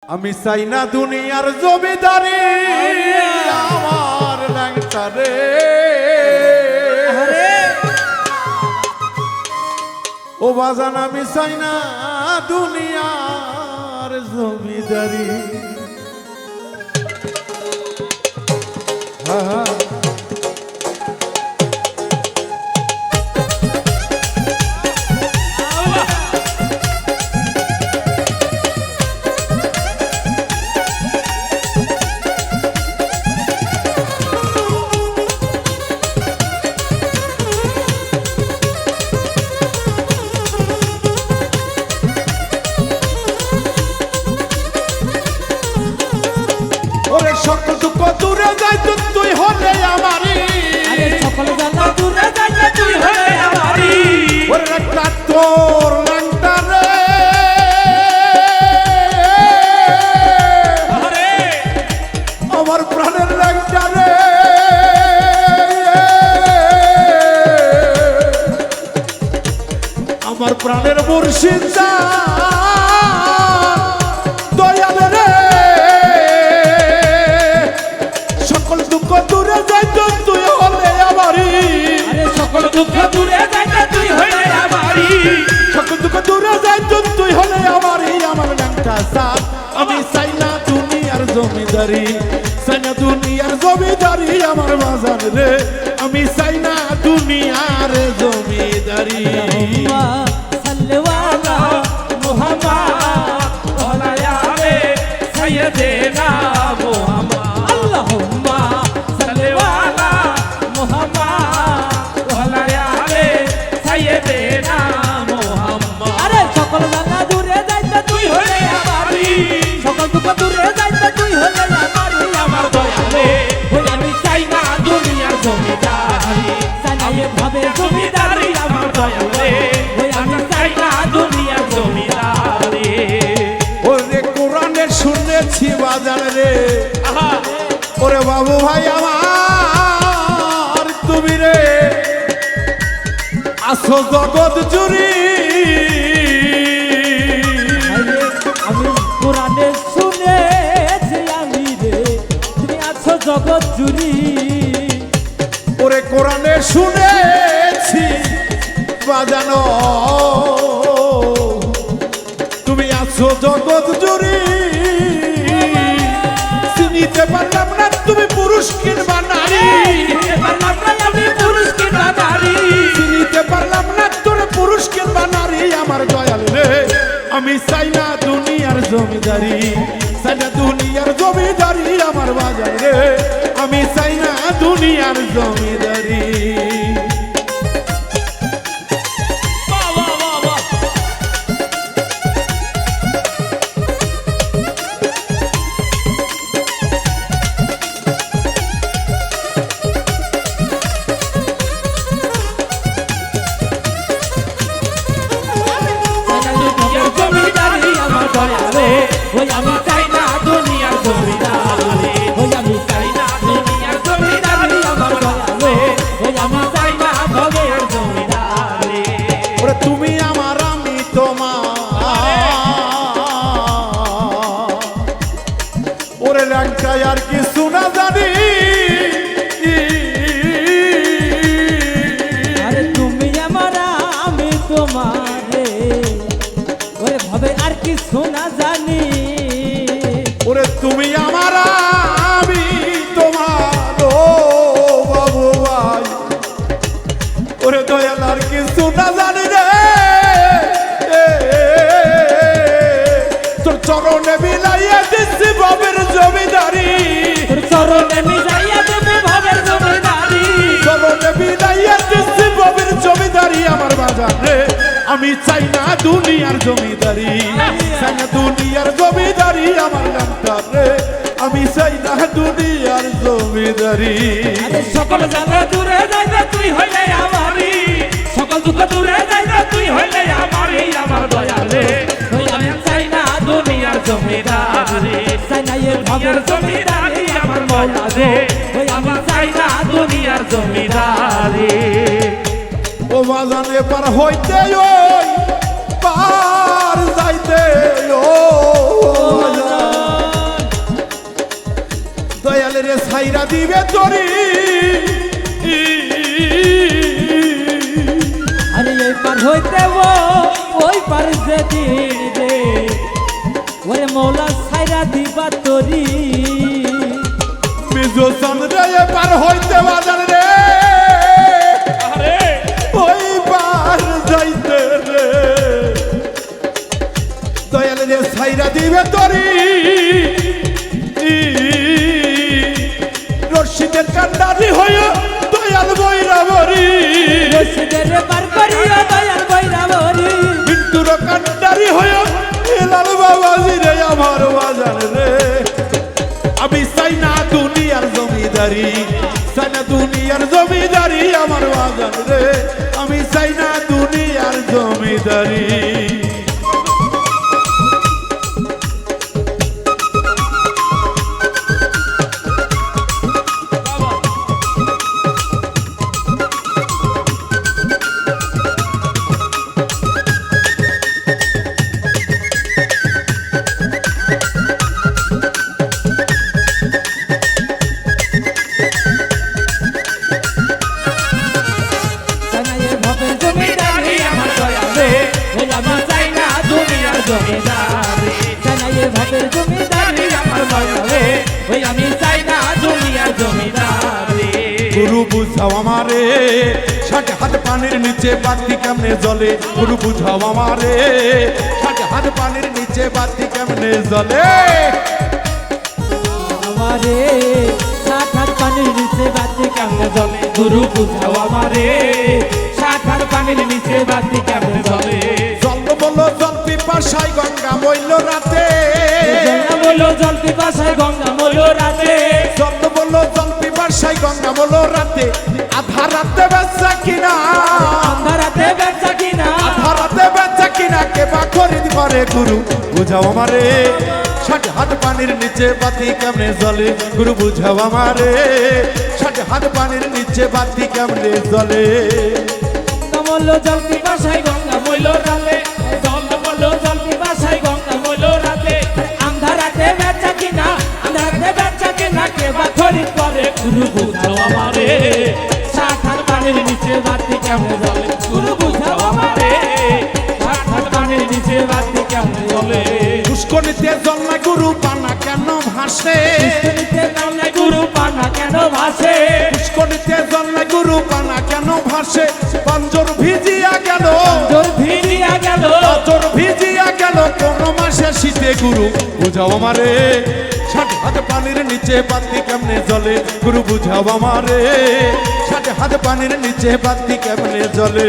আমি চাই না দুনিয়ার জমিদারি আমার ল্যাংটা রে ও বাজান আমি চাই না দুনিয়ার জমিদারি ওরে সকল দুঃখ দূরে যাইতো তুই হলে আমারি আরে সকল জ্বালা দূরে যাইতে তুই হলে আমারি ওরে একটা তোর ল্যাংটা রে আরে আমার প্রাণের ল্যাংটা রে আমার প্রাণের মুর্শিদ দয়াল রে সকল দুঃখ দূরে যাইতো তুই হলে আমারি আরে সকল দুঃখ দূরে যাইতে তুই হলে আমারি সকল দুঃখ দূরে যাইতো তুই হলে আমারি আমার ল্যাংটা সাথ আমি চাই না দুনিয়ার জমিদারি চাই না দুনিয়ার জমিদারি আমার বাজার রে আমি চাই না দুনিয়ার জমিদারি সাল্লাল্লাহু মুহাম্মদ ওয়ালা আলে সাইয়্যিদিনা মুহাম্মদ আল্লাহুম্মা সাল্লাল্লাহু মুহাম্মদ ওয়ালা আলে সাইয়্যিদিনা মুহাম্মদ আরে সকল জানা দূরে যাইতে তুই হলে আমারি সকল দুঃখ দূরে যাইতে তুই হলে আমারি আমার দয়ালে ওই আমি চাই না দুনিয়ার জমিদারি চাই না এভাবে জমিদারি আমার দয়ালে ওই আমি চাই না দুনিয়ার জমিদারি ওরে কোরআনে শুনেছি বাজার রে ওরে বাবু ভাই আমার তুমি রে আসো জগৎ জুড়ি আমি কোরআনে শুনেছি আমি রে তুমি আছো জগৎ জুড়ি ওরে কোরআনে শুনেছি বাজানো তুমি আছো জগৎ জুড়ি চিনিতে পারলাম না তুমি পুরুষ কিংবা নারী আমি পুরুষ কিংবা নারী চিনিতে পারলাম না তোর পুরুষ কিংবা নারী আমার দয়াল রে আমি চাই না দুনিয়ার জমিদারি চাই না দুনিয়ার জমিদারি আমার বাজার রে আমি চাই না দুনিয়ার জমিদারি জমিদারি আমার দয়ালে ওই আমি চাই না দুনিয়ার জমিদারি ওই আমি চাই না দুনিয়ার জমিদারি আমার দয়ালে ওই আমি চাই না ভবের জমিদারি ওরে তুমি আমার আমি তোমার ওরে ল্যাংটায় আর কিছু না জানি আরে তুমি আমার আমি তোমারে ওরে ভবে আর কি শোনা জানি ওরে তুমি আমার আমি তোমার ও বাবু ভাই ওরে দয়াল আর কিছু না জানি রে তোর চরণে বিলাইয়া দিচ্ছি বাবের জমিদারি তোর চরণে মিলাইয়া দেবে ভবের জমিদারি চরণে বিলাইয়া দিচ্ছি বাবের জমিদারি আমার বাজার রে আমি চাই না দুনিয়ার জমিদারি চাই না দুনিয়ার জমিদারি আমার ল্যাংটা রে আমি চাই না দুনিয়ার জমিদারি আরে সকল জায়গা দূরে যাইতে তুই হইলে আমারি সকল দুঃখ দূরে যাইতে তুই হইলে আমারি আমার দয়ালে ওই আমি চাই না দুনিয়ার জমিদারি চাই না এর ভবের জমিদারি আমার মৌলা রে ওই আমি চাই না দুনিয়ার জমিদারি ও বাজানে পার হইতে ওই পার যাইতে ও বাজান যে ছাইরা দিবে তরি আরে এই পার হইতে ওই পার যেদিন রে ওরে মৌলা ছাইরা দিবা তরি বিজু চন্দ্রে পার হইতে বাজার রে ওই পার যাইতে রে দয়াল যে ছাইরা দিবে তরি রশিদের কান্ডারি হইয়া দয়াল বৈরাবরী রশিদের পার করিয়া দয়াল বৈরাবরী বিট্টুর কান্ডারি হইয়া হেলাল বাবাজি রে আমার বাজার রে আমি চাই না দুনিয়ার জমিদারি চাই না দুনিয়ার জমিদারি আমার বাজার রে আমি চাই না দুনিয়ার জমিদারি জানাইয়ে ভাবে জমিদারি আমার দয়াল রে ওই আমি চাই না দুনিয়ার জমিদারি জানাইয়ে ভাবে জমিদারি আমার দয়াল রে ওই আমি চাই না দুনিয়ার জমিদারি গুরু বুঝাও আমারে ষাট হাত পানির নিচে বাতি কেমনে জ্বলে গুরু বুঝাও আমারে ষাট হাত পানির নিচে বাতি কেমনে জ্বলে আমারে সাঠার পানির নিচে বাতি কেমনে জ্বলে গুরু বুঝাও আমারে সাঠার পানির নিচে বাতি কেমনে জ্বলে জল বলো জল পিপাসায় গঙ্গা মইল রাতে গঙ্গা বলো জল পিপাসায় গঙ্গা বলো রাতে জল বলো জল পিপাসায় গঙ্গা বলো রাতে আধা রাতে বেচা কিনা আন্ধারাতে বেচা কিনা আধা রাতে বেচা কিনা কে বা খরিদ করে গুরু বুঝাও আমারে ষাট হাত পানির নিচে বাতি কেমনে জ্বলে গুরু বুঝাও আমারে ষাট হাত পানির নিচে বাতি কেমনে জ্বলে কমল জল পিপাসায় গঙ্গা বইল রাতে জল বলো জল পিপাসায় গঙ্গা বইল রাতে আন্ধারাতে বেচা কিনা আন্ধারাতে বেচা কিনা কে বা খরিদ করে গুরু বুঝাও আমারে সাঠার পানির নিচে বাতি কেমনে জ্বলে গুরু বুঝাও আমারে সাঠার পানির নিচে বাতি কেমনে জ্বলে পুষ্করিতে জল না গুরু পানা কেন ভাসে পুষ্করিতে জল নাই গুরু পানা কেন ভাসে পুষ্করিতে জল না গুরু পানা কেন ভাসে পাঞ্জর ভিজিয়া গেল জোর ভিড়িয়া গেল পাঞ্জর ভিজিয়া গেল কোন মাসে শীতে গুরু বুঝাও আমারে ষাট হাত পানির নিচে বাতি কেমনে জ্বলে গুরু বুঝাও আমারে ষাট হাত পানির নিচে বাতি কেমনে জ্বলে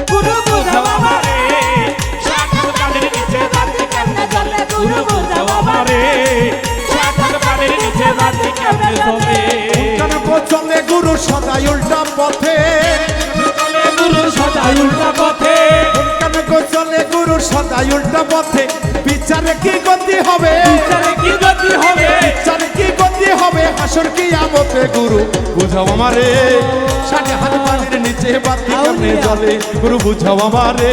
গুরু বুঝাও আমারে সাঠার পানির নিচে বাতি কেমনে জ্বলে গুরু বুঝাও আমারে সাঠার পানির নিচে বাতি কেমনে জ্বলে কেন চলে গুরু সদাই উল্টা পথে চলে গুরু সদাই উল্টা পথে কেন চলে গুরু সদাই উল্টা পথে বিচারে কি গতি হবে বিচারে কি গতি হবে বিচারে কি গতি হবে হাসর কি আমতে গুরু বুঝাও আমারে ষাট হাত পানির নিচে বাতি কেমনে জ্বলে গুরু বুঝাও আমারে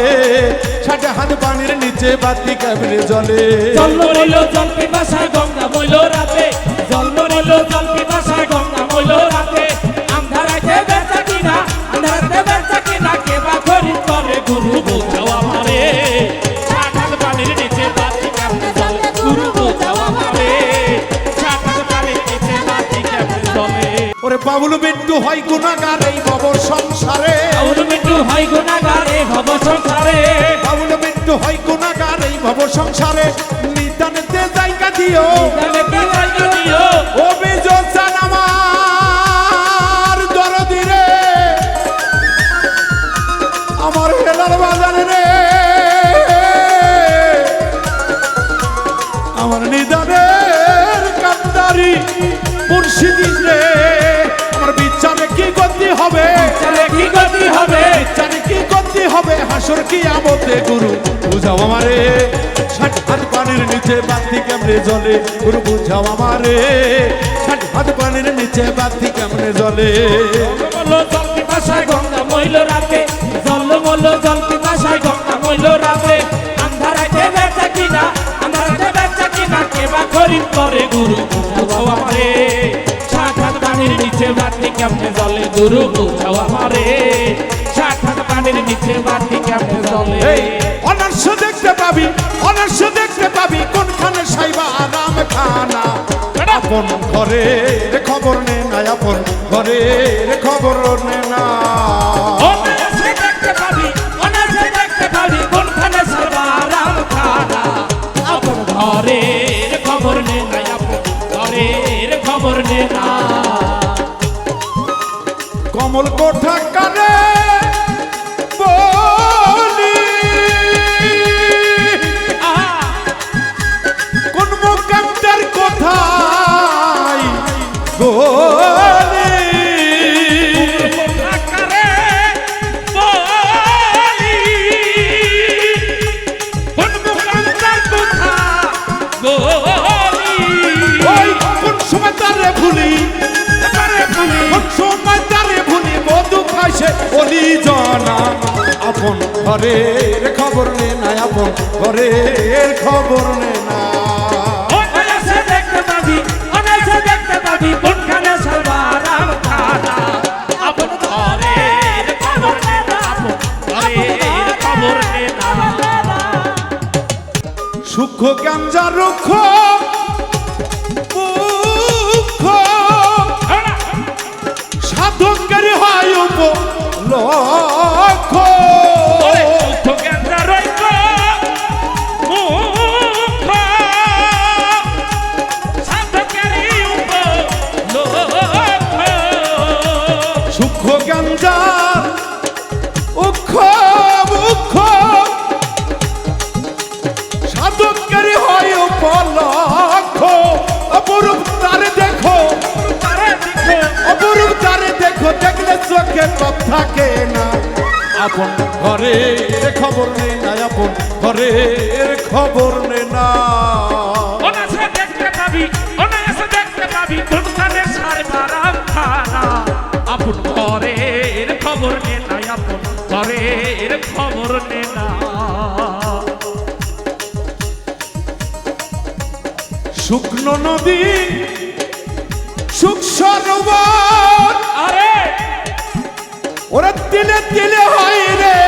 ষাট হাত পানির নিচে বাতি কেমনে জ্বলে জল বইল জল পিপাসায় গঙ্গা বইল রাতে জল বইল জল পিপাসায় গঙ্গা বইল রাতে আন্ধারাতে বেচা কিনা আন্ধারাতে বেচা কিনা কে বা খরিদ করে গুরু বুঝাও আমারে সাঠার পানির নিচে বাতি কেমনে জ্বলে গুরু বুঝাও আমারে সাঠার পানির নিচে বাতি কেমনে জ্বলে ওরে বাবুল বিট্টু হয় গুনাহগার এই ভব সংসারে বাউল মৃত্যু হয় গুনাহগারে ভব সংসারে বাবুল বিট্টু হয় গুনাহগার এই ভব সংসারে নিদানতে জায়গা দিও তবে কি জায়গা দিও অভিযোগ জান আমার দরদি রে আমার হেলার বাজার রে হাসর কি আমতে গুরু বুঝাও আমারে 60 হাত পানির নিচে বাতি কেমনে জ্বলে গুরু বুঝাও আমারে 60 হাত পানির নিচে বাতি কেমনে জ্বলে মলো জল পিপাসায় গঙ্গা মইল রাতে জল মলো জল পিপাসায় গঙ্গা মইল রাতে আন্ধারাতে বেচা কিনা কেবা খরিদ করে গুরু বুঝাও আমারে 60 হাত পানির নিচে বাতি কেমনে জ্বলে গুরু বুঝাও আমারে 60 হাত পানির নিচে বাতি কেমনে জ্বলে অনার্স দেখতে পাবি কোনখানে সাইবা আরাম খানা আপন ঘরের খবর নে না আপন ঘরের খবর নে না অনার্সে দেখতে পাবি কোনখানে সাইবা আরাম খানা আপন ঘরের খবর নে না আপন ঘরের খবর নে না কমল কোঠা কানে বলি কোন মুকামটার কোথায় বলি ওই কোন সময় তারে ভুলি কোন সময় তারে ভুলি মধু খাইছে বলি জানা আপন ঘরের খবর নে না আপন ঘরের খবর নে না অনার্সে দেখতে পাবি কোনখানে সাইবা আরাম খানা আপন ঘরের খবর নে না আপন ঘরের খবর নে না সুখ গাঞ্জা রুখ মুখ সাধকের হয় উপলক্ষ সুখ গাঞ্জা উখ মুখ সাধকের হয় উপলক্ষ অপরূপ তারে দেখো অপরূপ তারে দেখো দেখলে চোখে পাপ থাকে না আপন ঘরের খবর নে না আপন ঘরের খবর নে না অনার্সে দেখতে পাবি কোনখানে সাইবা আরাম খানা আপন ঘরের খবর নে না আপন ঘরের খবর নে না শুকনো নদী সুখ সরোবর আরে ওরা দিলে দিলে হয় রে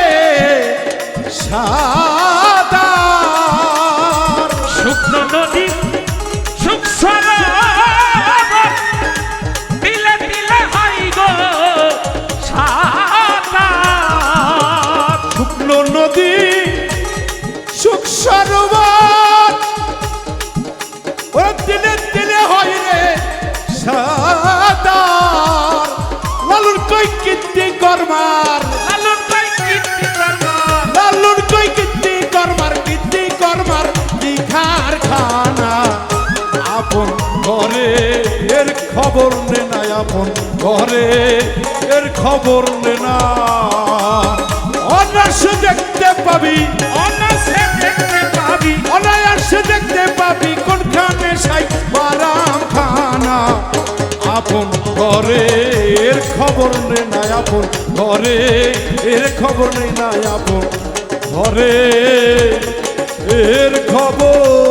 সাদা শুকনো নদী সুখ সরোবর দিলে দিলে হয় গো সাঁতার শুকনো নদী সুখ সরোবর ওরা দিলে দিলে হয় রে সাদা লালুর কই কীর্তি করমার লালন কই কীর্তি করবার লালুর কই কীর্তি করমার দিখার খানা আপন ঘরে এর খবর নে না আপন ঘরে এর খবর নে না অনার্স দেখতে পাবি অনার্সে দেখতে পাবি অনায়াস দেখতে পাবি কোনখানে সাই বারাম খানা আপন ঘরে এর খবর নে না আপন ঘরে এর খবর নে না আপন ঘরে এর খবর